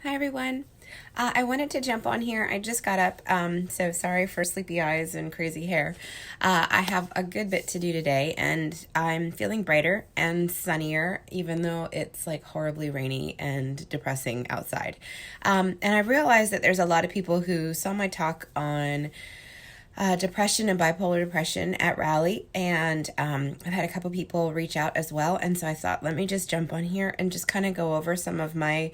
Hi everyone. I wanted to jump on here. I just got up, so sorry for sleepy eyes and crazy hair. I have a good bit to do today, and I'm feeling brighter and sunnier, even though it's like horribly rainy and depressing outside. And I realized that there's a lot of people who saw my talk on depression and bipolar depression at Rally, and I've had a couple people reach out as well. And so I thought, let me just jump on here and just kind of go over some of my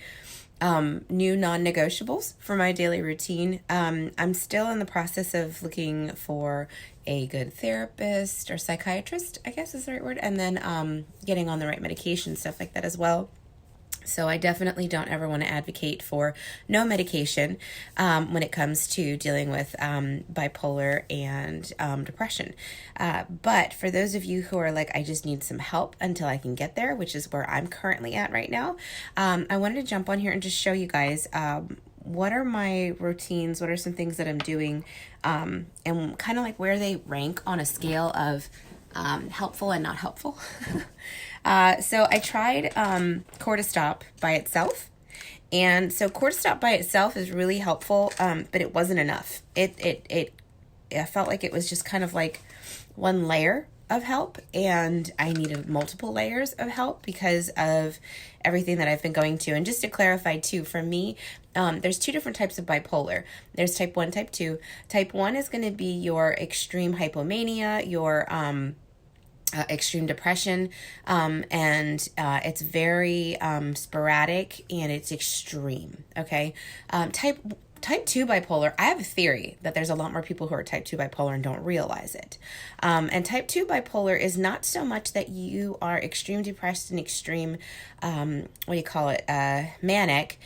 new non-negotiables for my daily routine. I'm still in the process of looking for a good therapist or psychiatrist, I guess is the right word, and then getting on the right medication, stuff like that as well. So I definitely don't ever want to advocate for no medication when it comes to dealing with bipolar and depression. But for those of you who are like, I just need some help until I can get there, which is where I'm currently at right now, I wanted to jump on here and just show you guys what are my routines, what are some things that I'm doing, and kind of like where they rank on a scale of helpful and not helpful. So I tried Cortistop by itself. And so Cortistop by itself is really helpful, but it wasn't enough. I felt like it was just kind of like one layer of help, and I needed multiple layers of help because of everything that I've been going to. And just to clarify too, for me, there's two different types of bipolar. There's type 1, type 2. Type 1 is going to be your extreme hypomania, your extreme depression, and it's very sporadic and it's extreme. Okay. Type 2 bipolar, I have a theory that there's a lot more people who are type 2 bipolar and don't realize it. And type 2 bipolar is not so much that you are extreme depressed and extreme, manic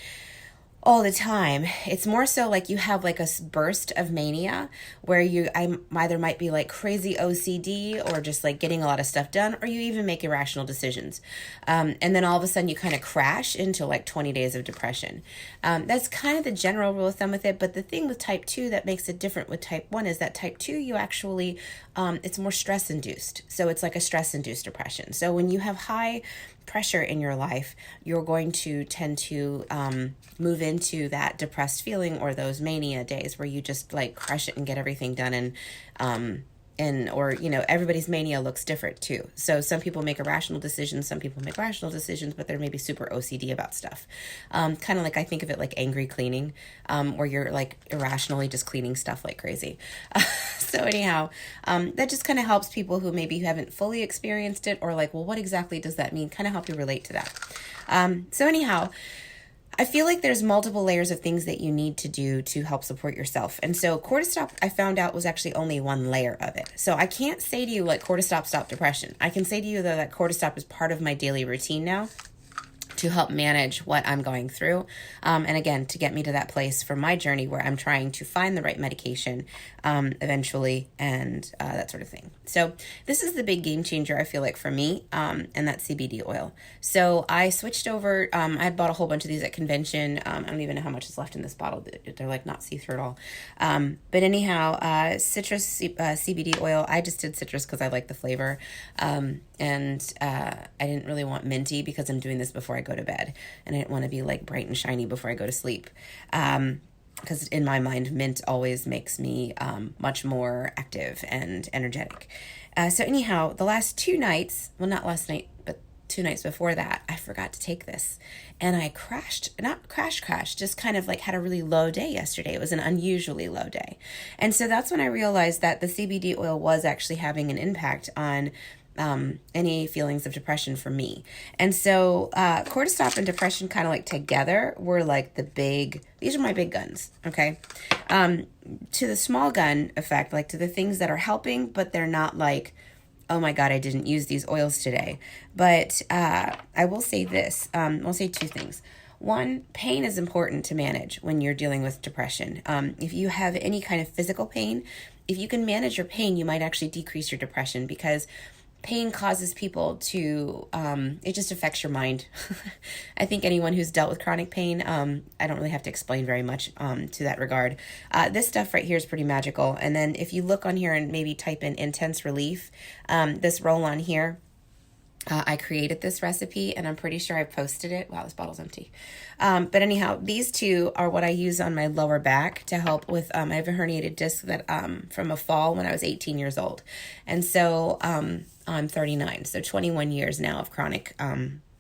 all the time. It's more so like you have like a burst of mania where I either might be like crazy OCD or just like getting a lot of stuff done, or you even make irrational decisions. And then all of a sudden you kind of crash into like 20 days of depression. That's kind of the general rule of thumb with it. But the thing with type 2 that makes it different with type 1 is that type 2, you actually, it's more stress induced. So it's like a stress induced depression. So when you have high pressure in your life, you're going to tend to move into that depressed feeling or those mania days where you just like crush it and get everything done. Everybody's mania looks different too. So some people make irrational decisions, some people make rational decisions, but they're maybe super OCD about stuff. Kind of like, I think of it like angry cleaning, where you're like irrationally just cleaning stuff like crazy. So anyhow, that just kind of helps people who maybe haven't fully experienced it or like, well, what exactly does that mean? Kind of help you relate to that. So anyhow, I feel like there's multiple layers of things that you need to do to help support yourself. And so Cortistop, I found out, was actually only one layer of it. So I can't say to you like Cortistop stopped depression. I can say to you though that Cortistop is part of my daily routine now to help manage what I'm going through. And again, to get me to that place for my journey where I'm trying to find the right medication eventually and that sort of thing. So this is the big game changer, I feel like, for me, and that's CBD oil. So I switched over. I had bought a whole bunch of these at convention. I don't even know how much is left in this bottle. They're like not see-through at all. But anyhow, citrus CBD oil. I just did citrus because I like the flavor. And I didn't really want minty because I'm doing this before I go to bed, and I didn't want to be like bright and shiny before I go to sleep. Because in my mind, mint always makes me much more active and energetic. So anyhow, the last 2 nights, well, not last night, but 2 nights before that, I forgot to take this. And I not crashed, just kind of like had a really low day yesterday. It was an unusually low day. And so that's when I realized that the CBD oil was actually having an impact on any feelings of depression for me. And so cortisol and depression kind of like together were like these are my big guns, okay? To the small gun effect, like to the things that are helping, but they're not like, oh my God, I didn't use these oils today. But I will say this, I'll say 2 things. One, pain is important to manage when you're dealing with depression. If you have any kind of physical pain, if you can manage your pain, you might actually decrease your depression, because pain causes people to, it just affects your mind. I think anyone who's dealt with chronic pain, I don't really have to explain very much to that regard. This stuff right here is pretty magical. And then if you look on here and maybe type in intense relief, this roll on here, I created this recipe, and I'm pretty sure I posted it. Wow, this bottle's empty. But anyhow, these two are what I use on my lower back to help with, I have a herniated disc that from a fall when I was 18 years old. And so I'm 39, so 21 years now of chronic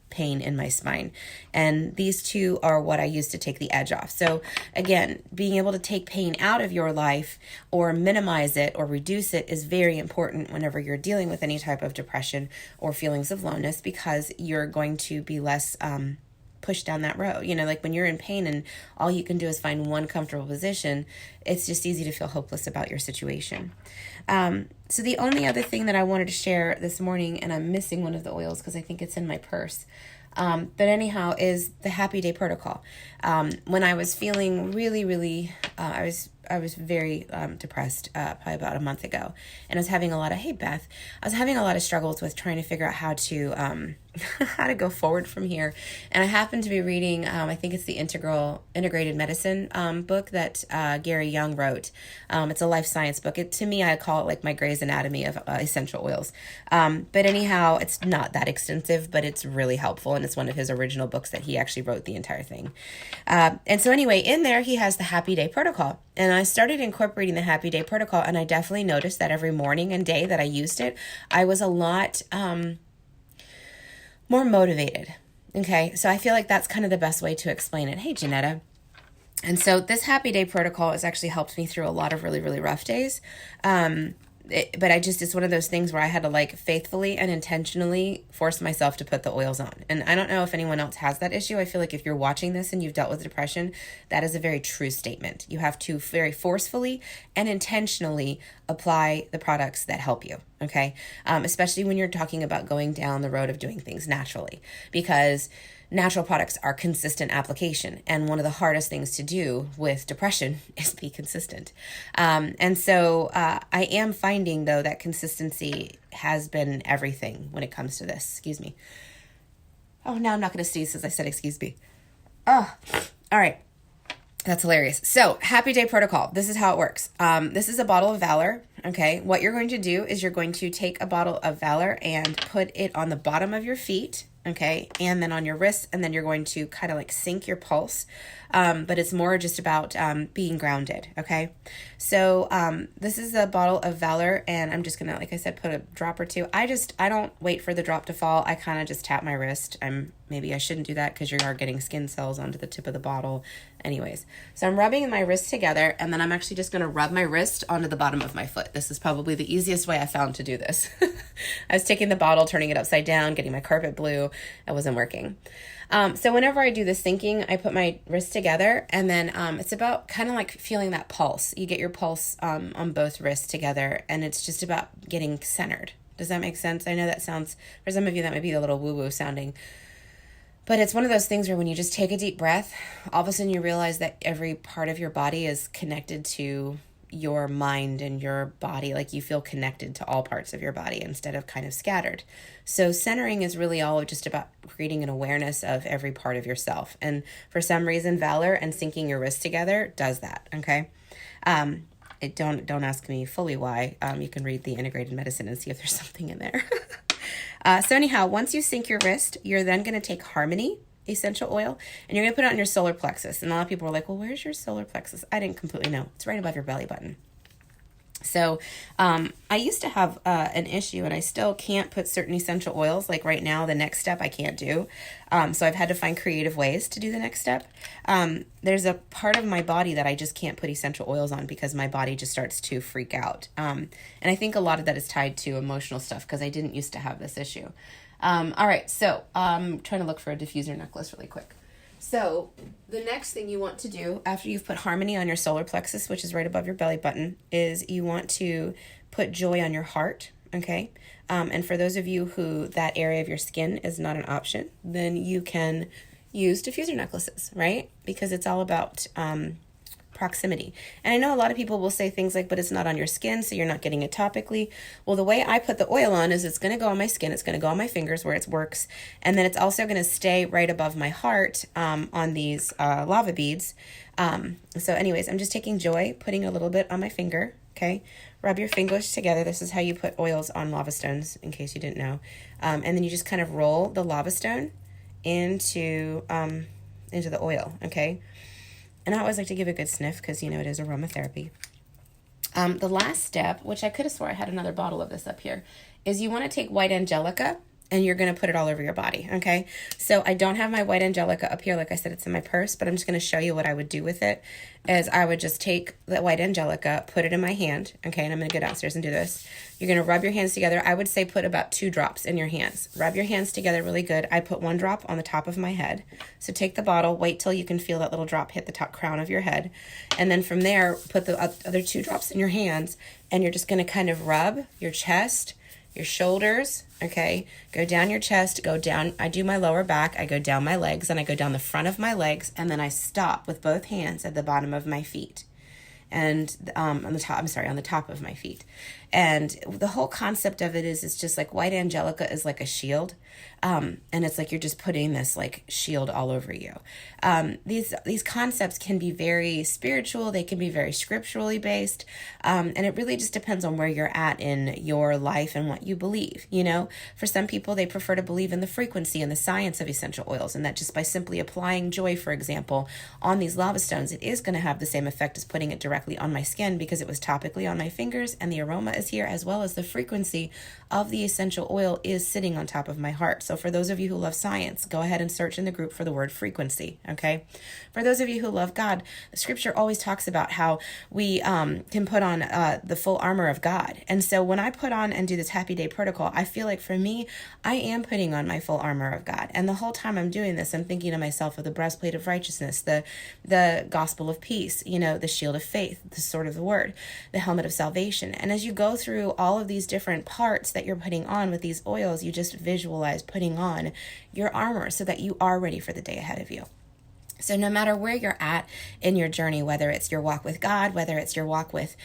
pain in my spine. And these two are what I use to take the edge off. So again, being able to take pain out of your life or minimize it or reduce it is very important whenever you're dealing with any type of depression or feelings of lowness, because you're going to be less push down that road. You know, like when you're in pain and all you can do is find one comfortable position, it's just easy to feel hopeless about your situation. So the only other thing that I wanted to share this morning, and I'm missing one of the oils because I think it's in my purse, but anyhow, is the Happy Day Protocol. When I was feeling really, I was very depressed probably about a month ago, and I was having a lot of, hey Beth, I was having a lot of struggles with trying to figure out how to how to go forward from here. And I happened to be reading, I think it's the Integrated Medicine book that Gary Young wrote. It's a life science book. To me, I call it like my Grey's Anatomy of essential oils. But anyhow, it's not that extensive, but it's really helpful, and it's one of his original books that he actually wrote the entire thing. And so anyway, in there, he has the Happy Day Protocol. And I started incorporating the Happy Day Protocol, and I definitely noticed that every morning and day that I used it, I was a lot more motivated. Okay, so I feel like that's kind of the best way to explain it. Hey, Janetta. And so this Happy Day Protocol has actually helped me through a lot of really rough days. But it's one of those things where I had to like faithfully and intentionally force myself to put the oils on. And I don't know if anyone else has that issue. I feel like if you're watching this and you've dealt with depression, that is a very true statement. You have to very forcefully and intentionally apply the products that help you. Okay. Especially when you're talking about going down the road of doing things naturally, because natural products are consistent application. And one of the hardest things to do with depression is be consistent. And so I am finding, though, that consistency has been everything when it comes to this. Excuse me. Oh, now I'm not going to sneeze since I said excuse me. Oh, all right. That's hilarious. So, Happy Day Protocol. This is how it works. This is a bottle of Valor. Okay. What you're going to do is you're going to take a bottle of Valor and put it on the bottom of your feet. Okay. And then on your wrists, and then you're going to kind of like sync your pulse. But it's more just about being grounded. Okay. So this is a bottle of Valor, and I'm just going to, like I said, put a drop or two. I don't wait for the drop to fall. I kind of just tap my wrist. Maybe I shouldn't do that because you are getting skin cells onto the tip of the bottle. Anyways, so I'm rubbing my wrist together, and then I'm actually just going to rub my wrist onto the bottom of my foot. This is probably the easiest way I found to do this. I was taking the bottle, turning it upside down, getting my carpet blue. It wasn't working. So whenever I do the syncing, I put my wrist together, and then it's about kind of like feeling that pulse. You get your pulse on both wrists together, and it's just about getting centered. Does that make sense? I know that sounds, for some of you, that might be a little woo-woo sounding. But it's one of those things where when you just take a deep breath, all of a sudden you realize that every part of your body is connected to your mind and your body. Like you feel connected to all parts of your body instead of kind of scattered. So centering is really all just about creating an awareness of every part of yourself. And for some reason, Valor and syncing your wrists together does that. Okay. Don't ask me fully why. You can read the Integrated Medicine and see if there's something in there. So anyhow, once you sync your wrist, you're then going to take Harmony essential oil, and you're going to put it on your solar plexus. And a lot of people are like, well, where's your solar plexus? I didn't completely know. It's right above your belly button. So I used to have an issue, and I still can't put certain essential oils. Like right now, the next step I can't do. So I've had to find creative ways to do the next step. There's a part of my body that I just can't put essential oils on because my body just starts to freak out. And I think a lot of that is tied to emotional stuff because I didn't used to have this issue. All right, so I'm trying to look for a diffuser necklace really quick. So the next thing you want to do after you've put Harmony on your solar plexus, which is right above your belly button, is you want to put Joy on your heart, okay? And for those of you who that area of your skin is not an option, then you can use diffuser necklaces, right? Because it's all about proximity. And I know a lot of people will say things like, but it's not on your skin, so you're not getting it topically. Well, the way I put the oil on is it's going to go on my skin, it's going to go on my fingers where it works, and then it's also going to stay right above my heart on these lava beads. So anyways, I'm just taking Joy, putting a little bit on my finger, Okay, rub your fingers together. This is how you put oils on lava stones, in case you didn't know. And then you just kind of roll the lava stone into the oil, okay? And I always like to give a good sniff because, you know, it is aromatherapy. The last step, which I could have swore I had another bottle of this up here, is you want to take white angelica and you're going to put it all over your body, okay? So I don't have my white angelica up here. Like I said, it's in my purse, but I'm just going to show you what I would do with it. Is I would just take the white angelica, put it in my hand, okay? And I'm going to go downstairs and do this. You're going to rub your hands together. I would say put about 2 drops in your hands. Rub your hands together really good. I put 1 drop on the top of my head. So take the bottle, wait till you can feel that little drop hit the top crown of your head. And then from there, put the other 2 drops in your hands, and you're just going to kind of rub your chest, your shoulders, okay? Go down your chest, go down. I do my lower back, I go down my legs, and I go down the front of my legs, and then I stop with both hands at the bottom of my feet. And on the top of my feet. And the whole concept of it is it's just like white angelica is like a shield. And it's like you're just putting this like shield all over you. These concepts can be very spiritual. They can be very scripturally based. And it really just depends on where you're at in your life and what you believe. You know, for some people, they prefer to believe in the frequency and the science of essential oils, and that just by simply applying joy, for example, on these lava stones, it is going to have the same effect as putting it directly on my skin because it was topically on my fingers and the aroma is here, as well as the frequency of the essential oil is sitting on top of my heart. So for those of you who love science, go ahead and search in the group for the word frequency, okay? For those of you who love God, the scripture always talks about how we can put on the full armor of God. And so when I put on and do this happy day protocol, I feel like for me, I am putting on my full armor of God. And the whole time I'm doing this, I'm thinking to myself of the breastplate of righteousness, the gospel of peace, you know, the shield of faith, the sword of the word, the helmet of salvation. And as you go through all of these different parts that you're putting on with these oils, you just visualize putting on your armor so that you are ready for the day ahead of you. So no matter where you're at in your journey, whether it's your walk with God, whether it's your walk with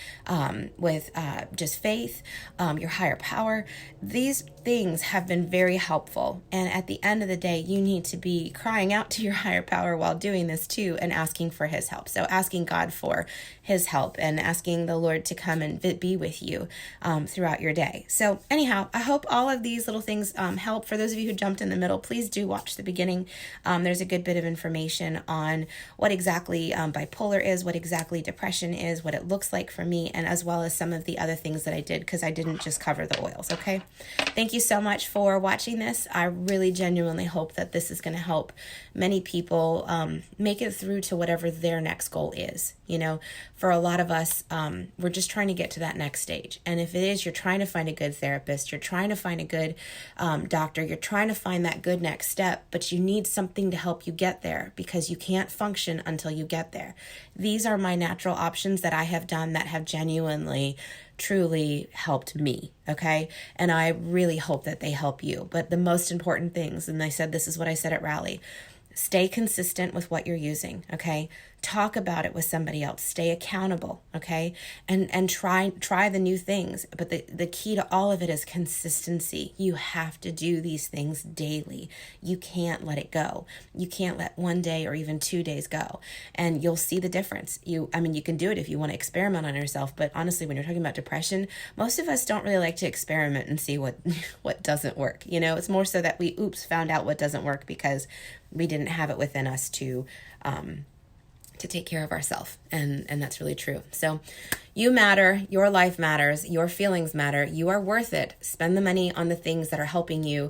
just faith, your higher power, these things have been very helpful. And at the end of the day, you need to be crying out to your higher power while doing this too, and asking for his help. So asking God for his help and asking the Lord to come and be with you throughout your day. So anyhow, I hope all of these little things help. For those of you who jumped in the middle, please do watch the beginning. There's a good bit of information on what exactly bipolar is, what exactly depression is, what it looks like for me, and as well as some of the other things that I did, because I didn't just cover the oils, okay? Thank you so much for watching this. I really genuinely hope that this is going to help many people make it through to whatever their next goal is. You know, for a lot of us, we're just trying to get to that next stage. And if it is, you're trying to find a good therapist, you're trying to find a good doctor, you're trying to find that good next step, but you need something to help you get there because you can't function until you get there. These are my natural options that I have done that have genuinely, truly helped me, okay? And I really hope that they help you. But the most important things, and I said this is what I said at Rally, stay consistent with what you're using, okay? Talk about it with somebody else. Stay accountable, okay? And try the new things. But the key to all of it is consistency. You have to do these things daily. You can't let it go. You can't let one day or even 2 days go. And you'll see the difference. You can do it if you want to experiment on yourself. But honestly, when you're talking about depression, most of us don't really like to experiment and see what doesn't work. You know, it's more so that we found out what doesn't work because we didn't have it within us to take care of ourselves. And that's really true. So you matter, your life matters, your feelings matter, you are worth it. Spend the money on the things that are helping you,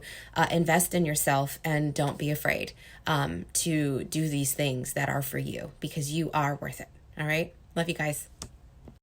invest in yourself, and don't be afraid to do these things that are for you because you are worth it. All right. Love you guys.